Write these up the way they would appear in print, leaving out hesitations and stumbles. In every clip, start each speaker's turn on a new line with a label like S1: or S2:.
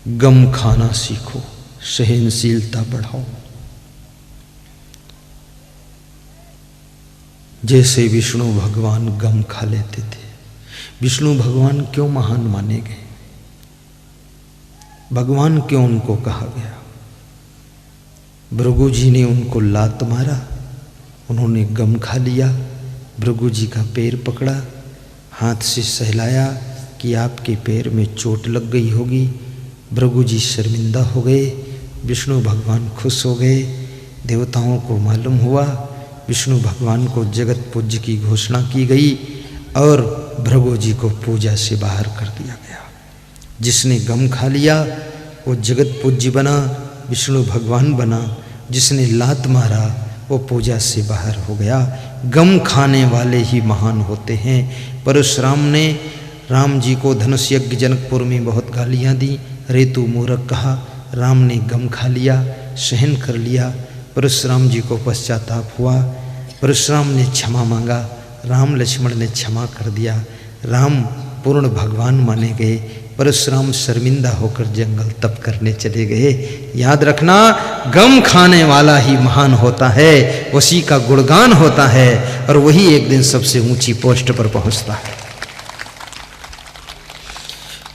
S1: गम खाना सीखो, सहनशीलता बढ़ाओ। जैसे विष्णु भगवान गम खा लेते थे। विष्णु भगवान क्यों महान माने गए? भगवान क्यों उनको कहा गया? भृगु जी ने उनको लात मारा, उन्होंने गम खा लिया। भृगु जी का पैर पकड़ा, हाथ से सहलाया कि आपके पैर में चोट लग गई होगी। भृगु जी शर्मिंदा हो गए, विष्णु भगवान खुश हो गए। देवताओं को मालूम हुआ, विष्णु भगवान को जगत पूज्य की घोषणा की गई और भृगु जी को पूजा से बाहर कर दिया गया। जिसने गम खा लिया वो जगत पूज्य बना, विष्णु भगवान बना। जिसने लात मारा वो पूजा से बाहर हो गया। गम खाने वाले ही महान होते हैं। परशुराम ने राम जी को धनुष यज्ञ जनकपुर में बहुत गालियाँ दी। रेतु मूर्ख कहा। राम ने गम खा लिया, सहन कर लिया। परशुराम जी को पश्चाताप हुआ, परशुराम ने क्षमा मांगा, राम लक्ष्मण ने क्षमा कर दिया। राम पूर्ण भगवान माने गए। परशुराम शर्मिंदा होकर जंगल तप करने चले गए। याद रखना, गम खाने वाला ही महान होता है, उसी का गुणगान होता है और वही एक दिन सबसे ऊंची पोस्ट पर पहुंचता है।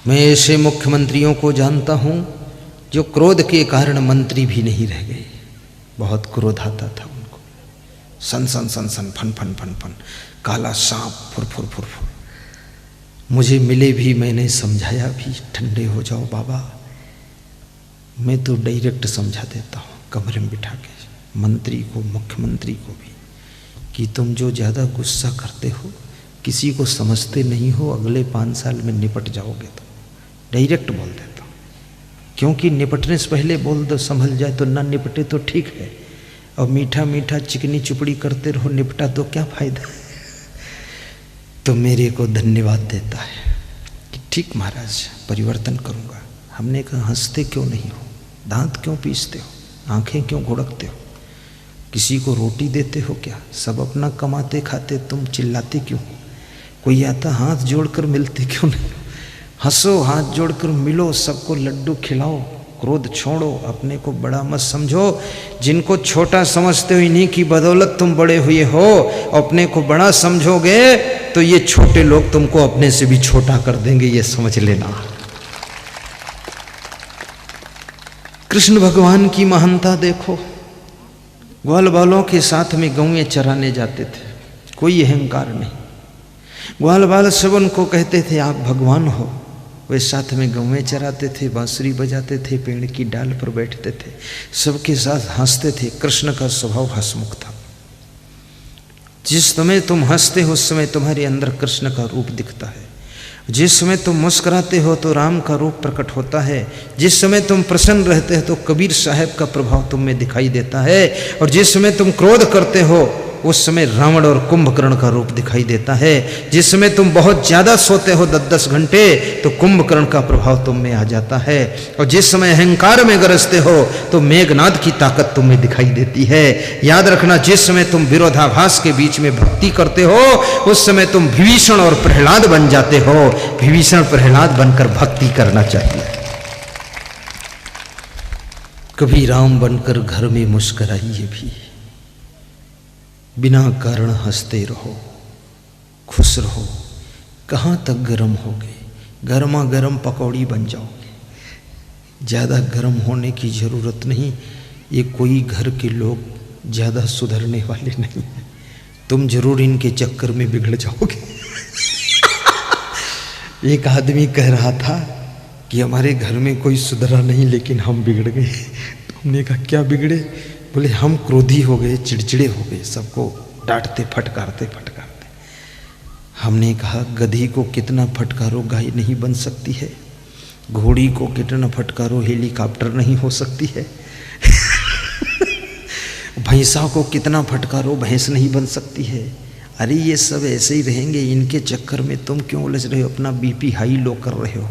S1: मैं ऐसे मुख्यमंत्रियों को जानता हूं जो क्रोध के कारण मंत्री भी नहीं रह गए। बहुत क्रोध आता था उनको, सन सन सन सन, फन फन फन फन, काला सांप, फुर फुर फुर फुर। मुझे मिले भी, मैंने समझाया भी, ठंडे हो जाओ बाबा। मैं तो डायरेक्ट समझा देता हूँ कमरे में बिठा के, मंत्री को, मुख्यमंत्री को भी, कि तुम जो ज़्यादा गुस्सा करते हो, किसी को समझते नहीं हो, अगले 5 साल में निपट जाओगे। तो डायरेक्ट बोल देता हूँ, क्योंकि निपटने से पहले बोल दो, संभल जाए तो ना निपटे तो ठीक है, और मीठा मीठा चिकनी चुपड़ी करते रहो, निपटा तो क्या फायदा। तो मेरे को धन्यवाद देता है कि ठीक महाराज, परिवर्तन करूँगा। हमने कहा हंसते क्यों नहीं हो, दांत क्यों पीसते हो, आंखें क्यों घुड़कते हो, किसी को रोटी देते हो क्या, सब अपना कमाते खाते, तुम चिल्लाते क्यों हो, कोई आता हाथ जोड़कर मिलते क्यों नहीं। हंसो, हाथ जोड़कर मिलो, सबको लड्डू खिलाओ, क्रोध छोड़ो, अपने को बड़ा मत समझो। जिनको छोटा समझते हो इन्हीं की बदौलत तुम बड़े हुए हो। अपने को बड़ा समझोगे तो ये छोटे लोग तुमको अपने से भी छोटा कर देंगे, ये समझ लेना। कृष्ण भगवान की महानता देखो। ग्वाल बालों के साथ में गौएं चराने जाते थे, कोई अहंकार नहीं। ग्वाल बाल सब उनको कहते थे आप भगवान हो। वे साथ में गौएं चराते थे, बांसुरी बजाते थे, पेड़ की डाल पर बैठते थे, सबके साथ हंसते थे। कृष्ण का स्वभाव हंसमुख था। जिस समय तुम हंसते हो उस समय तुम्हारे अंदर कृष्ण का रूप दिखता है। जिस समय तुम मुस्कुराते हो तो राम का रूप प्रकट होता है। जिस समय तुम प्रसन्न रहते हो तो कबीर साहब का प्रभाव तुम में दिखाई देता है। और जिस समय तुम क्रोध करते हो उस समय रावण और कुंभकर्ण का रूप दिखाई देता है। जिस समय तुम बहुत ज़्यादा सोते हो 10-10 घंटे तो कुंभकर्ण का प्रभाव तुम में आ जाता है। और जिस समय अहंकार में गरजते हो तो मेघनाद की ताकत तुम में दिखाई देती है। याद रखना, जिस समय तुम विरोधाभास के बीच में भक्ति करते हो उस समय तुम विभीषण और प्रहलाद बन जाते हो। विभीषण प्रहलाद बनकर भक्ति करना चाहिए। कभी राम बनकर घर में मुस्कुराइए भी, बिना कारण हंसते रहो, खुश रहो। कहाँ तक गर्म होगे, गर्मा गर्म पकौड़ी बन जाओगे। ज़्यादा गर्म होने की ज़रूरत नहीं। ये कोई घर के लोग ज़्यादा सुधरने वाले नहीं हैं, तुम जरूर इनके चक्कर में बिगड़ जाओगे। एक आदमी कह रहा था कि हमारे घर में कोई सुधरा नहीं लेकिन हम बिगड़ गए। तो हमने कहा क्या बिगड़े? बोले हम क्रोधी हो गए, चिड़चिड़े हो गए, सबको डांटते फटकारते फटकारते। हमने कहा गधी को कितना फटकारो गाय नहीं बन सकती है, घोड़ी को कितना फटकारो हेलीकॉप्टर नहीं हो सकती है, भैंसा को कितना फटकारो भैंस नहीं बन सकती है। अरे ये सब ऐसे ही रहेंगे, इनके चक्कर में तुम क्यों उलझ रहे हो, अपना बीपी हाई लो कर रहे हो,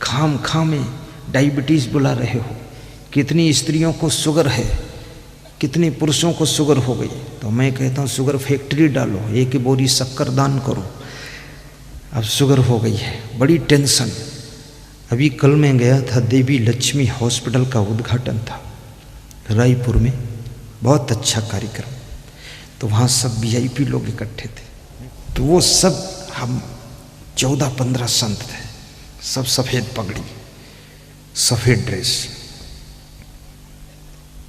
S1: खाम खाम में डायबिटीज़ बुला रहे हो। कितनी स्त्रियों को शुगर है, कितने पुरुषों को शुगर हो गई। तो मैं कहता हूँ शुगर फैक्ट्री डालो, एक बोरी शक्कर दान करो। अब शुगर हो गई है, बड़ी टेंशन, अभी कल मैं गया था, देवी लक्ष्मी हॉस्पिटल का उद्घाटन था रायपुर में, बहुत अच्छा कार्यक्रम। तो वहाँ सब वीआईपी लोग इकट्ठे थे। तो वो सब हम 14-15 संत थे, सब सफ़ेद पगड़ी, सफ़ेद ड्रेस।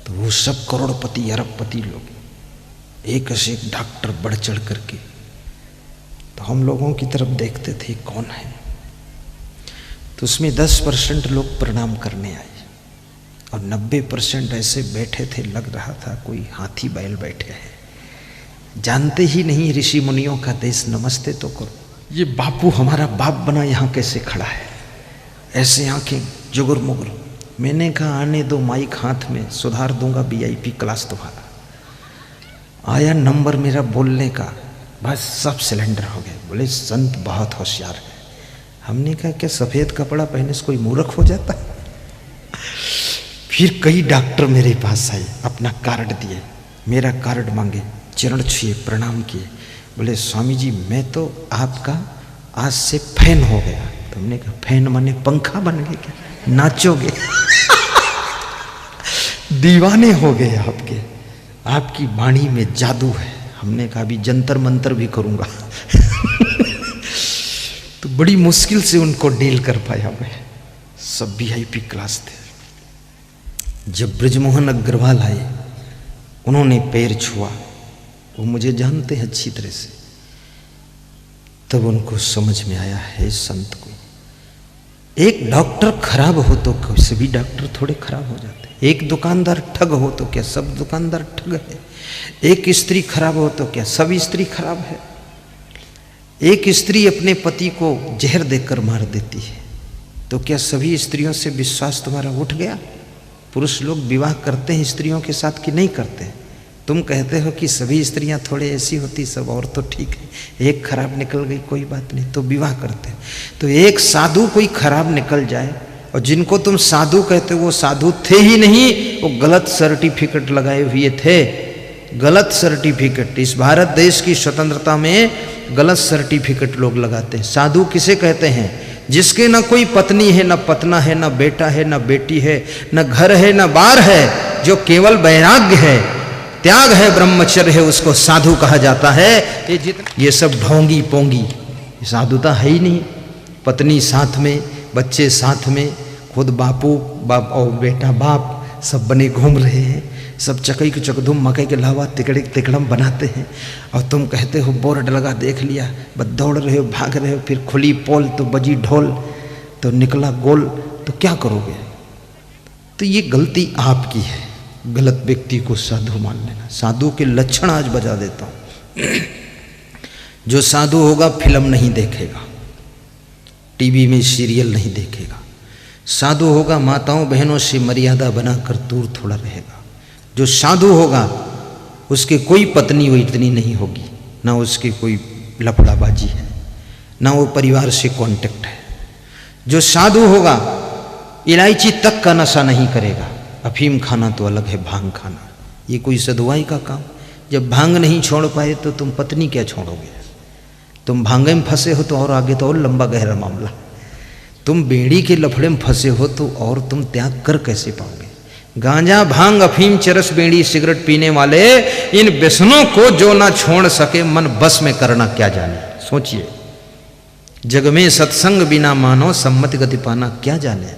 S1: तो वो सब करोड़पति अरबपति लोग, एक से एक डॉक्टर बढ़ चढ़ करके। तो हम लोगों की तरफ देखते थे कौन है। तो उसमें 10% लोग प्रणाम करने आए और 90% ऐसे बैठे थे, लग रहा था कोई हाथी बैल बैठे हैं, जानते ही नहीं ऋषि मुनियों का देश, नमस्ते तो करो। ये बापू हमारा बाप बना यहाँ कैसे खड़ा है, ऐसे आंखें जुगुर मुगुर। मैंने कहा आने दो, माइक हाथ में, सुधार दूंगा वीआईपी क्लास तुम्हारा। आया नंबर मेरा बोलने का, बस सब सिलेंडर हो गए। बोले संत बहुत होशियार है। हमने कहा क्या सफ़ेद कपड़ा पहने से कोई मूर्ख हो जाता है? फिर कई डॉक्टर मेरे पास आए, अपना कार्ड दिए, मेरा कार्ड मांगे, चरण छुए, प्रणाम किए। बोले स्वामी जी मैं तो आपका आज से फैन हो गया। तो हमने कहा फैन माने पंखा बन गए क्या, नाचोगे? दीवाने हो गए आपके, आपकी वाणी में जादू है। हमने कहा अभी जंतर मंतर भी करूंगा। तो बड़ी मुश्किल से उनको डील कर पाया मैं। सब वीआईपी क्लास थे। जब ब्रजमोहन अग्रवाल आए, उन्होंने पैर छुआ, वो मुझे जानते हैं अच्छी तरह से। तब उनको समझ में आया है संत को, एक डॉक्टर खराब हो तो सभी डॉक्टर थोड़े खराब हो जाते। एक दुकानदार ठग हो तो क्या सब दुकानदार ठग है? एक स्त्री खराब हो तो क्या सभी स्त्री खराब है? एक स्त्री अपने पति को जहर देकर मार देती है तो क्या सभी स्त्रियों से विश्वास तुम्हारा उठ गया? पुरुष लोग विवाह करते हैं स्त्रियों के साथ कि नहीं करते? तुम कहते हो कि सभी स्त्रियां थोड़े ऐसी होती, सब और तो ठीक है, एक खराब निकल गई कोई बात नहीं, तो विवाह करते। तो एक साधु कोई खराब निकल जाए और जिनको तुम साधु कहते हो वो साधु थे ही नहीं, वो गलत सर्टिफिकेट लगाए हुए थे। गलत सर्टिफिकेट, इस भारत देश की स्वतंत्रता में गलत सर्टिफिकेट लोग लगाते हैं। साधु किसे कहते हैं? जिसके न कोई पत्नी है, न पतना है, न बेटा है, न बेटी है, न घर है, न बार है, जो केवल वैराग्य है, त्याग है, ब्रह्मचर्य है, उसको साधु कहा जाता है। ये सब ढोंगी पोंगी साधुता है ही नहीं। पत्नी साथ में, बच्चे साथ में, खुद बापू बाप और बेटा बाप सब बने घूम रहे हैं, सब चकई के चकधुम मकई के लावा तिकड़े तिकड़म बनाते हैं। और तुम कहते हो बोर्ड लगा देख लिया, बस दौड़ रहे हो, भाग रहे हो, फिर खुली पोल तो बजी ढोल तो निकला गोल, तो क्या करोगे? तो ये गलती आपकी है, गलत व्यक्ति को साधु मान लेना। साधु के लक्षण आज बजा देता हूँ। जो साधु होगा फिल्म नहीं देखेगा, टीवी में सीरियल नहीं देखेगा। साधु होगा माताओं बहनों से मर्यादा बनाकर दूर थोड़ा रहेगा। जो साधु होगा उसके कोई पत्नी वो इतनी नहीं होगी, ना उसके कोई लफड़ाबाजी है, ना वो परिवार से कांटेक्ट है। जो साधु होगा इलायची तक का नशा नहीं करेगा। अफीम खाना तो अलग है, भांग खाना ये कोई सधुआई का काम। जब भांग नहीं छोड़ पाए तो तुम पत्नी क्या छोड़ोगे? तुम भांगे में फंसे हो तो और आगे तो और लंबा गहरा मामला। तुम बेड़ी के लफड़े में फंसे हो तो और तुम त्याग कर कैसे पाओगे? गांजा भांग अफीम चरस बीड़ी सिगरेट पीने वाले इन व्यसनों को जो ना छोड़ सके, मन बस में करना क्या जाने। सोचिए, जग में सत्संग बिना मानो सम्मति गति पाना क्या जाने।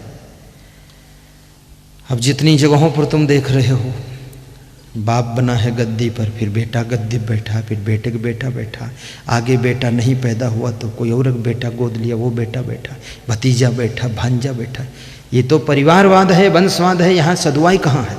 S1: अब जितनी जगहों पर तुम देख रहे हो, बाप बना है गद्दी पर, फिर बेटा गद्दी बैठा, फिर बेटे का बेटा बैठा, आगे बेटा नहीं पैदा हुआ तो कोई और बेटा गोद लिया, वो बेटा बैठा, भतीजा बैठा, भांजा बैठा। ये तो परिवारवाद है, वंशवाद है। यहाँ साधुआई कहाँ है?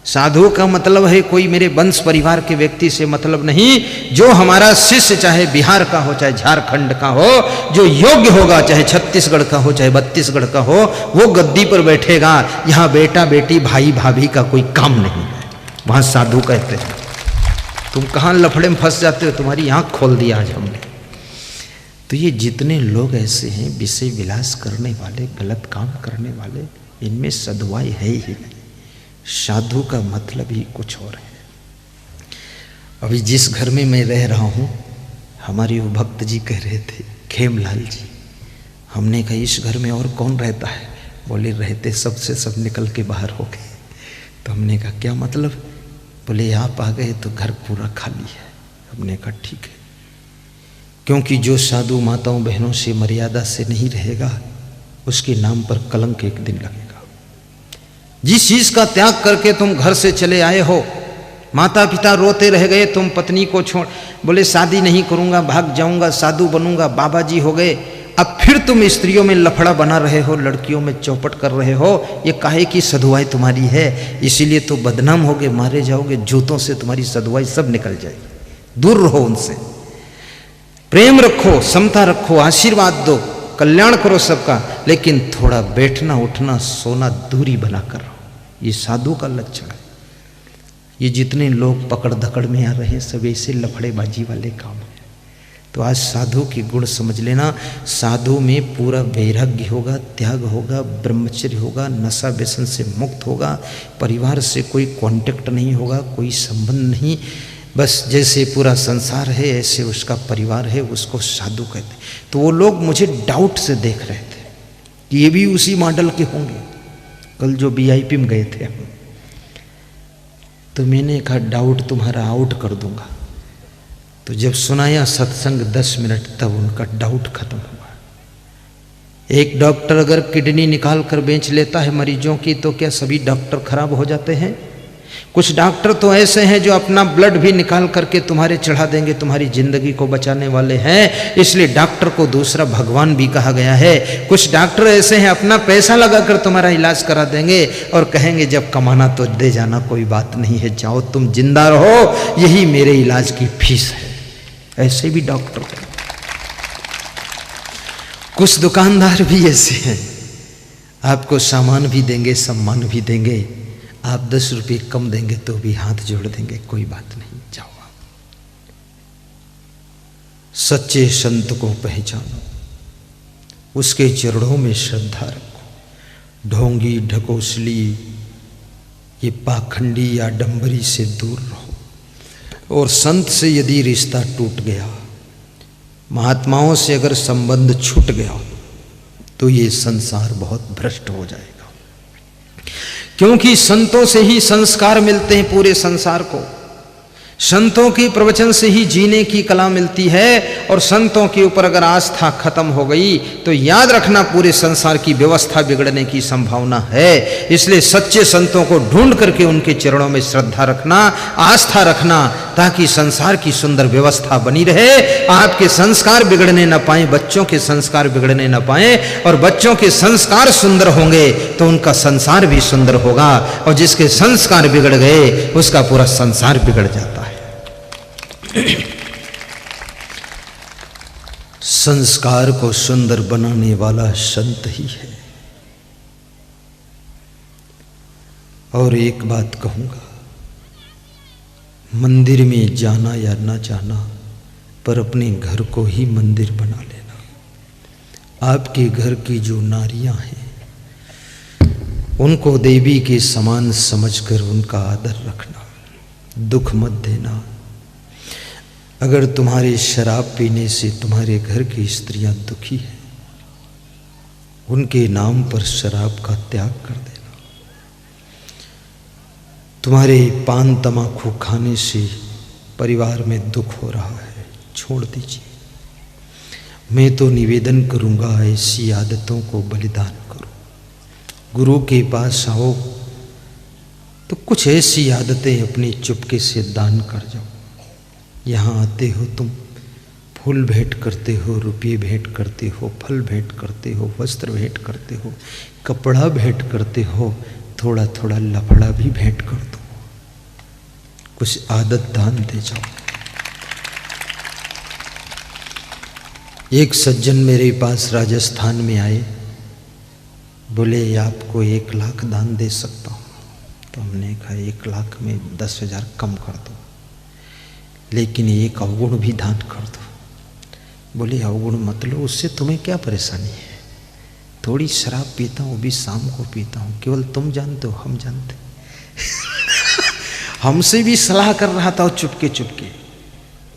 S1: साधु का मतलब है कोई मेरे वंश परिवार के व्यक्ति से मतलब नहीं। जो हमारा शिष्य चाहे बिहार का हो, चाहे झारखंड का हो, जो योग्य होगा, चाहे छत्तीसगढ़ का हो, चाहे बत्तीसगढ़ का हो, वो गद्दी पर बैठेगा। यहाँ बेटा बेटी भाई भाभी का कोई काम नहीं है, वहाँ साधु कहते हैं। तुम कहाँ लफड़े में फंस जाते हो? तुम्हारी आँख खोल दिया आज हमने। तो ये जितने लोग ऐसे हैं विषय विलास करने वाले, गलत काम करने वाले, इनमें सधुआई है ही नहीं। साधु का मतलब ही कुछ और है। अभी जिस घर में मैं रह रहा हूँ, हमारे वो भक्त जी कह रहे थे, खेमलाल जी, हमने कहा इस घर में और कौन रहता है? बोले रहते सबसे सब निकल के बाहर हो गए। तो हमने कहा क्या मतलब? बोले आप आ गए तो घर पूरा खाली है। हमने कहा ठीक है, क्योंकि जो साधु माताओं बहनों से मर्यादा से नहीं रहेगा उसके नाम पर कलंक एक दिन लगेगा। जिस चीज का त्याग करके तुम घर से चले आए हो, माता पिता रोते रह गए, तुम पत्नी को छोड़, बोले शादी नहीं करूंगा, भाग जाऊंगा, साधु बनूंगा, बाबा जी हो गए, अब फिर तुम स्त्रियों में लफड़ा बना रहे हो, लड़कियों में चौपट कर रहे हो, ये काहे की सधुआई तुम्हारी है? इसीलिए तो बदनाम होगे, मारे जाओगे, जूतों से तुम्हारी सधुआई सब निकल जाएगी। दूर रहो उनसे, प्रेम रखो, समता रखो, आशीर्वाद दो, कल्याण करो सबका, लेकिन थोड़ा बैठना उठना सोना दूरी बनाकर रहो। ये साधु का लक्षण है। ये जितने लोग पकड़ धकड़ में आ रहे हैं सब ऐसे लफड़ेबाजी वाले काम है। तो आज साधु की गुण समझ लेना। साधु में पूरा वैराग्य होगा, त्याग होगा, ब्रह्मचर्य होगा, नशा व्यसन से मुक्त होगा, परिवार से कोई कांटेक्ट नहीं होगा, कोई संबंध नहीं, बस जैसे पूरा संसार है ऐसे उसका परिवार है, उसको साधु कहते। तो वो लोग मुझे डाउट से देख रहे थे कि ये भी उसी मॉडल के होंगे। कल जो VIP में गए थे हम, तो मैंने कहा डाउट तुम्हारा आउट कर दूंगा। तो जब सुनाया सत्संग 10 मिनट, तब उनका डाउट खत्म हुआ। एक डॉक्टर अगर किडनी निकाल कर बेच लेता है मरीजों की, तो क्या सभी डॉक्टर खराब हो जाते हैं? कुछ डॉक्टर तो ऐसे हैं जो अपना ब्लड भी निकाल करके तुम्हारे चढ़ा देंगे, तुम्हारी जिंदगी को बचाने वाले हैं, इसलिए डॉक्टर को दूसरा भगवान भी कहा गया है। कुछ डॉक्टर ऐसे हैं अपना पैसा लगाकर तुम्हारा इलाज करा देंगे और कहेंगे जब कमाना तो दे जाना, कोई बात नहीं है, जाओ तुम जिंदा रहो, यही मेरे इलाज की फीस है। ऐसे भी डॉक्टर हैं। कुछ दुकानदार भी ऐसे हैं, आपको सामान भी देंगे, सम्मान भी देंगे, आप 10 रुपये कम देंगे तो भी हाथ जोड़ देंगे, कोई बात नहीं, जाओ आप। सच्चे संत को पहचानो, उसके चरणों में श्रद्धा रखो। ढोंगी ढकोसली ये पाखंडी या डंबरी से दूर रहो। और संत से यदि रिश्ता टूट गया, महात्माओं से अगर संबंध छूट गया, तो ये संसार बहुत भ्रष्ट हो जाएगा। क्योंकि संतों से ही संस्कार मिलते हैं पूरे संसार को। संतों के प्रवचन से ही जीने की कला मिलती है, और संतों के ऊपर अगर आस्था खत्म हो गई तो याद रखना पूरे संसार की व्यवस्था बिगड़ने की संभावना है। इसलिए सच्चे संतों को ढूंढ करके उनके चरणों में श्रद्धा रखना, आस्था रखना, ताकि संसार की सुंदर व्यवस्था बनी रहे, आपके संस्कार बिगड़ने न पाए, बच्चों के संस्कार बिगड़ने न पाए। और बच्चों के संस्कार सुंदर होंगे तो उनका संसार भी सुंदर होगा, और जिसके संस्कार बिगड़ गए उसका पूरा संसार बिगड़ जाता है। संस्कार को सुंदर बनाने वाला संत ही है। और एक बात कहूंगा, मंदिर में जाना या ना जाना, पर अपने घर को ही मंदिर बना लेना। आपके घर की जो नारियां हैं उनको देवी के समान समझकर उनका आदर रखना, दुख मत देना। अगर तुम्हारे शराब पीने से तुम्हारे घर की स्त्रियां दुखी हैं, उनके नाम पर शराब का त्याग कर देना। तुम्हारे पान तमाकू खाने से परिवार में दुख हो रहा है, छोड़ दीजिए। मैं तो निवेदन करूंगा ऐसी आदतों को बलिदान करो। गुरु के पास आओ तो कुछ ऐसी आदतें अपनी चुपके से दान कर जाओ। यहाँ आते हो तुम, फूल भेंट करते हो, रुपये भेंट करते हो, फल भेंट करते हो, वस्त्र भेंट करते हो, कपड़ा भेंट करते हो, थोड़ा थोड़ा लफड़ा भी भेंट कर दो, कुछ आदत दान दे जाओ। एक सज्जन मेरे पास राजस्थान में आए, बोले आपको 1 लाख दान दे सकता हूँ। तो हमने कहा 1 लाख में 10,000 कम कर दो, लेकिन एक अवगुण भी दान कर दो। बोले अवगुण मत लो, उससे तुम्हें क्या परेशानी है? थोड़ी शराब पीता हूँ, वो भी शाम को पीता हूँ, केवल तुम जानते हो, हम जानते हमसे भी सलाह कर रहा था चुपके चुपके।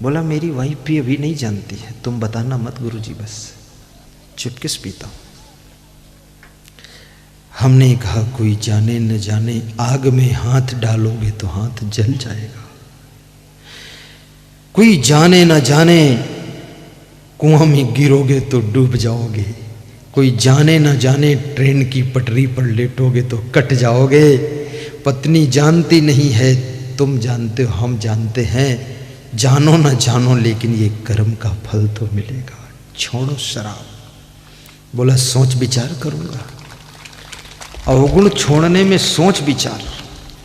S1: बोला मेरी वाइफ भी अभी नहीं जानती है, तुम बताना मत गुरुजी बस। चुपकिस पीता हूं। हमने कहा कोई जाने न जाने, आग में हाथ डालोगे तो हाथ जल जाएगा। कोई जाने न जाने, कुआं में गिरोगे तो डूब जाओगे। कोई जाने न जाने, ट्रेन की पटरी पर लेटोगे तो कट जाओगे। पत्नी जानती नहीं है, तुम जानते हो, हम जानते हैं। जानो न जानो, लेकिन ये कर्म का फल तो मिलेगा। छोड़ो शराब। बोला सोच विचार करूंगा। अवगुण छोड़ने में सोच विचार,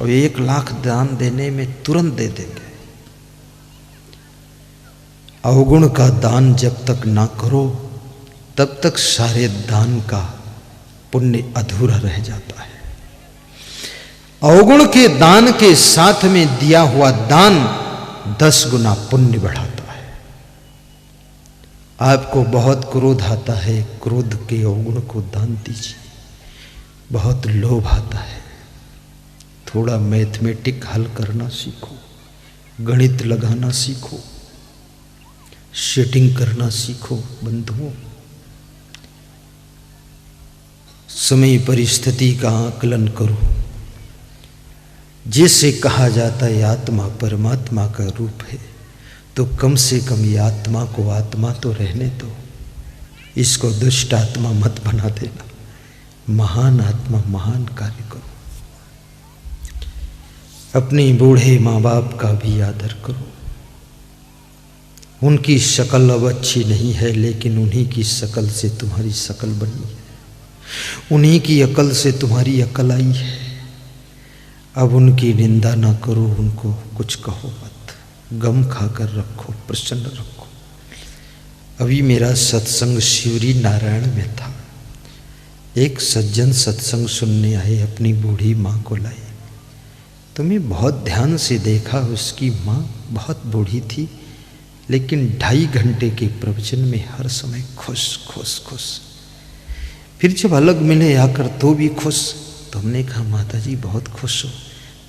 S1: और 1 लाख दान देने में तुरंत दे देंगे। अवगुण का दान जब तक ना करो तब तक सारे दान का पुण्य अधूरा रह जाता है। अवगुण के दान के साथ में दिया हुआ दान 10 गुना पुण्य बढ़ाता है। आपको बहुत क्रोध आता है, क्रोध के अवगुण को दान दीजिए। बहुत लोभ आता है, थोड़ा मैथमेटिक हल करना सीखो, गणित लगाना सीखो, सेटिंग करना सीखो। बंधुओं, समय परिस्थिति का आकलन करो। जैसे कहा जाता है आत्मा परमात्मा का रूप है, तो कम से कम ये आत्मा को आत्मा तो रहने दो। इसको दुष्ट आत्मा मत बना देना। महान आत्मा महान कार्य करो। अपने बूढ़े माँ बाप का भी आदर करो। उनकी शक्ल अब अच्छी नहीं है, लेकिन उन्हीं की शक्ल से तुम्हारी शक्ल बनी है। उन्हीं की अकल से तुम्हारी अकल आई है। अब उनकी निंदा ना करो, उनको कुछ कहो मत, गम खाकर रखो, प्रसन्न रखो। अभी मेरा सत्संग शिवरी नारायण में था। एक सज्जन सत्संग सुनने आए, अपनी बूढ़ी माँ को लाए। तो मैं बहुत ध्यान से देखा, उसकी माँ बहुत बूढ़ी थी, लेकिन 2.5 घंटे के प्रवचन में हर समय खुश खुश खुश। फिर जब अलग मिले आकर तो भी खुश। तो हमने कहा माता जी बहुत खुश हो।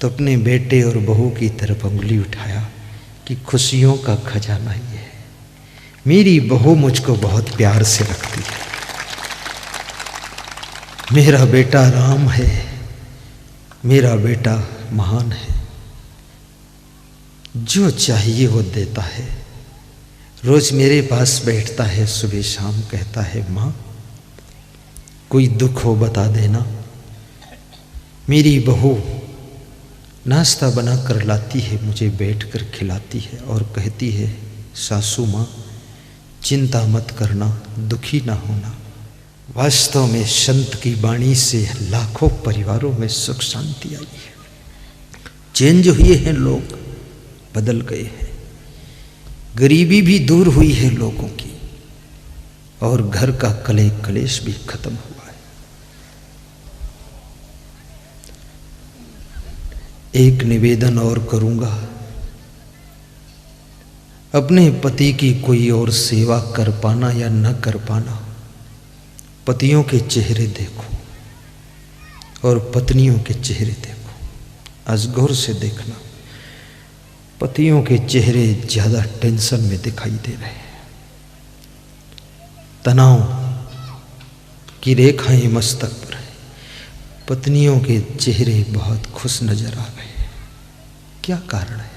S1: तो अपने बेटे और बहू की तरफ उंगली उठाया कि खुशियों का खजाना ये है। मेरी बहू मुझको बहुत प्यार से रखती है। मेरा बेटा राम है, मेरा बेटा महान है, जो चाहिए वो देता है। रोज मेरे पास बैठता है, सुबह शाम कहता है माँ कोई दुख हो बता देना। मेरी बहू नाश्ता बना कर लाती है, मुझे बैठकर खिलाती है और कहती है सासू माँ चिंता मत करना, दुखी ना होना। वास्तव में संत की वाणी से लाखों परिवारों में सुख शांति आई है। चेंज हुए हैं, लोग बदल गए हैं, गरीबी भी दूर हुई है लोगों की, और घर का कलेश भी खत्म हुआ है। एक निवेदन और करूंगा, अपने पति की कोई और सेवा कर पाना या न कर पाना, पतियों के चेहरे देखो और पत्नियों के चेहरे देखो। आज गौर से देखना, पतियों के चेहरे ज्यादा टेंशन में दिखाई दे रहे हैं, तनाव की रेखाएं मस्तक पर है। पत्नियों के चेहरे बहुत खुश नजर आ रहे हैं। क्या कारण है?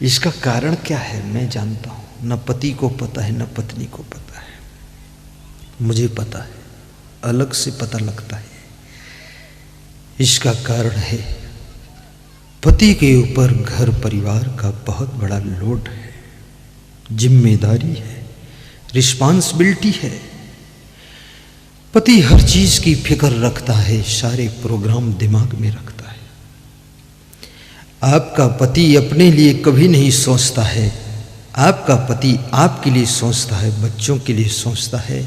S1: इसका कारण क्या है मैं जानता हूं। न पति को पता है, न पत्नी को पता है। मुझे पता है, अलग से पता लगता है। इसका कारण है पति के ऊपर घर परिवार का बहुत बड़ा लोड है, जिम्मेदारी है, रिस्पॉन्सिबिलिटी है। पति हर चीज की फिक्र रखता है, सारे प्रोग्राम दिमाग में रखता है। आपका पति अपने लिए कभी नहीं सोचता है। आपका पति आपके लिए सोचता है, बच्चों के लिए सोचता है,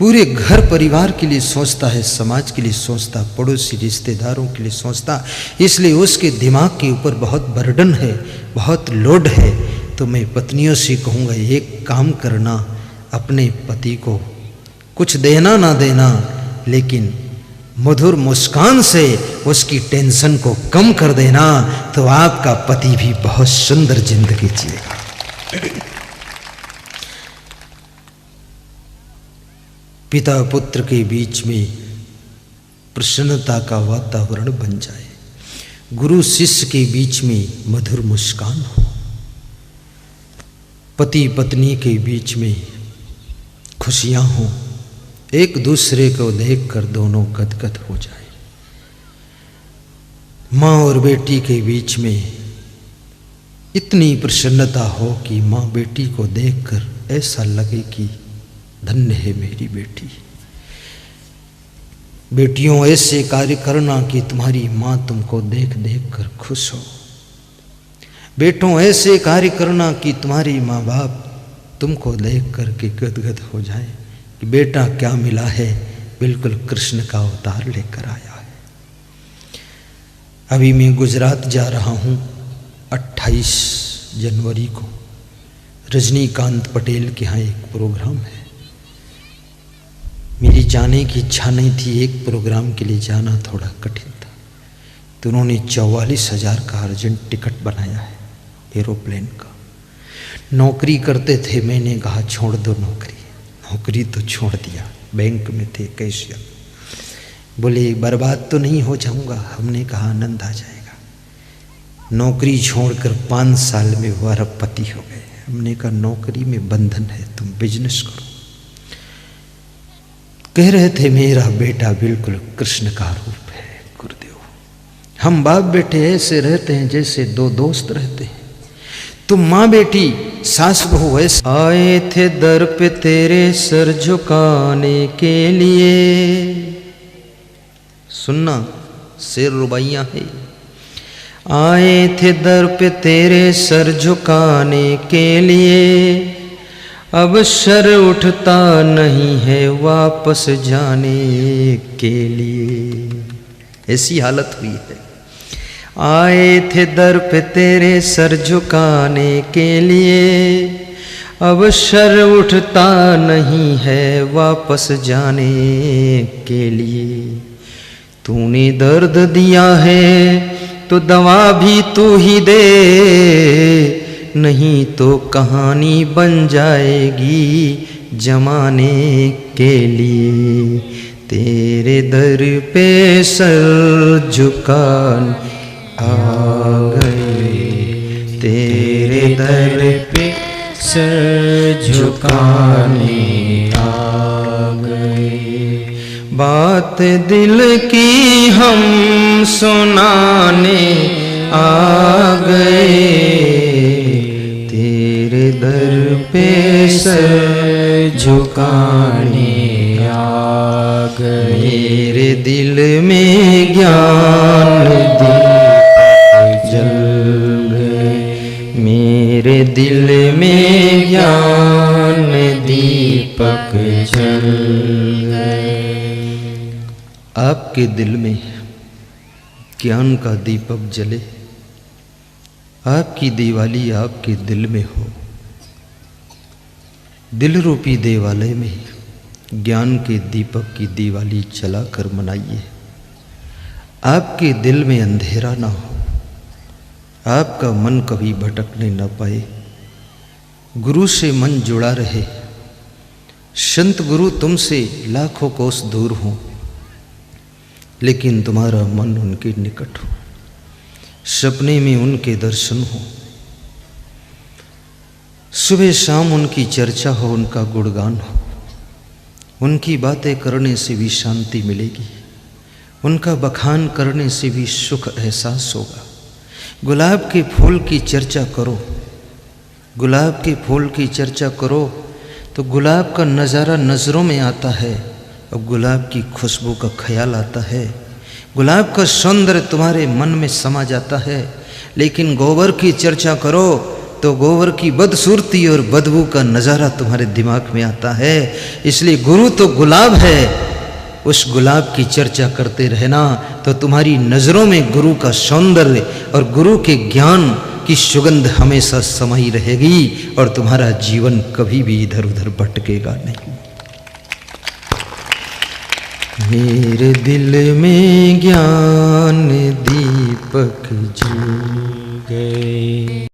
S1: पूरे घर परिवार के लिए सोचता है, समाज के लिए सोचता, पड़ोसी रिश्तेदारों के लिए सोचता। इसलिए उसके दिमाग के ऊपर बहुत बर्डन है, बहुत लोड है। तो मैं पत्नियों से कहूँगा एक काम करना, अपने पति को कुछ देना ना देना, लेकिन मधुर मुस्कान से उसकी टेंशन को कम कर देना, तो आपका पति भी बहुत सुंदर जिंदगी जिएगा। पिता पुत्र के बीच में प्रसन्नता का वातावरण बन जाए, गुरु शिष्य के बीच में मधुर मुस्कान हो, पति पत्नी के बीच में खुशियां हों, एक दूसरे को देखकर दोनों गदगद हो जाए, माँ और बेटी के बीच में इतनी प्रसन्नता हो कि माँ बेटी को देखकर ऐसा लगे कि धन्य है मेरी बेटी। बेटियों ऐसे कार्य करना कि तुम्हारी माँ तुमको देख देख कर खुश हो। बेटों ऐसे कार्य करना कि तुम्हारी माँ बाप तुमको देख कर के गदगद हो जाए कि बेटा क्या मिला है, बिल्कुल कृष्ण का अवतार लेकर आया है। अभी मैं गुजरात जा रहा हूँ 28 जनवरी को, रजनीकांत पटेल के यहाँ एक प्रोग्राम है। मेरी जाने की इच्छा नहीं थी, एक प्रोग्राम के लिए जाना थोड़ा कठिन था, तो उन्होंने 44,000 का अर्जेंट टिकट बनाया है एरोप्लेन का। नौकरी करते थे, मैंने कहा छोड़ दो नौकरी, नौकरी तो छोड़ दिया, बैंक में थे कैशियर। बोले बर्बाद तो नहीं हो जाऊंगा, हमने कहा आनंद आ जाएगा। नौकरी छोड़कर 5 साल में वो अरबपति हो गए। हमने कहा नौकरी में बंधन है, तुम बिजनेस करो। कह रहे थे मेरा बेटा बिल्कुल कृष्ण का रूप है गुरुदेव। हम बाप बेटे ऐसे रहते हैं जैसे दो दोस्त रहते हैं। तुम माँ बेटी सास बहू ऐसे आए थे दर पे तेरे सर झुकाने के लिए। सुनना, शेर रुबाइयाँ है। आए थे दर पे तेरे सर झुकाने के लिए, अब सर उठता नहीं है वापस जाने के लिए। ऐसी हालत हुई है। आए थे दर पे तेरे सर झुकाने के लिए, अब सर उठता नहीं है वापस जाने के लिए। तूने दर्द दिया है तो दवा भी तू ही दे, नहीं तो कहानी बन जाएगी जमाने के लिए। तेरे दर पे सर झुकाने आ गए, तेरे दर पे सर झुकाने आ गए। बात दिल की हम सुनाने आ गए, तेरे दर पे सर झुकाने आ गए। मेरे दिल में ज्ञान दीपक जल गए, मेरे दिल में ज्ञान दीपक जल गए। आपके दिल में ज्ञान का दीपक जले, आपकी दिवाली आपके दिल में हो। दिल रूपी देवालय में ज्ञान के दीपक की दिवाली जलाकर मनाइए। आपके दिल में अंधेरा ना हो, आपका मन कभी भटकने न पाए। गुरु से मन जुड़ा रहे। संत गुरु तुमसे लाखों कोस दूर हो, लेकिन तुम्हारा मन उनके निकट हो। सपने में उनके दर्शन हो, सुबह शाम उनकी चर्चा हो, उनका गुणगान हो। उनकी बातें करने से भी शांति मिलेगी, उनका बखान करने से भी सुख एहसास होगा। गुलाब के फूल की चर्चा करो, गुलाब के फूल की चर्चा करो तो गुलाब का नज़ारा नज़रों में आता है और गुलाब की खुशबू का ख्याल आता है। गुलाब का सौंदर्य तुम्हारे मन में समा जाता है। लेकिन गोबर की चर्चा करो तो गोबर की बदसूरती और बदबू का नज़ारा तुम्हारे दिमाग में आता है। इसलिए गुरु तो गुलाब है, उस गुलाब की चर्चा करते रहना तो तुम्हारी नज़रों में गुरु का सौंदर्य और गुरु के ज्ञान की सुगंध हमेशा समाई रहेगी और तुम्हारा जीवन कभी भी इधर उधर भटकेगा नहीं। मेरे दिल में ज्ञान दीपक जल गए।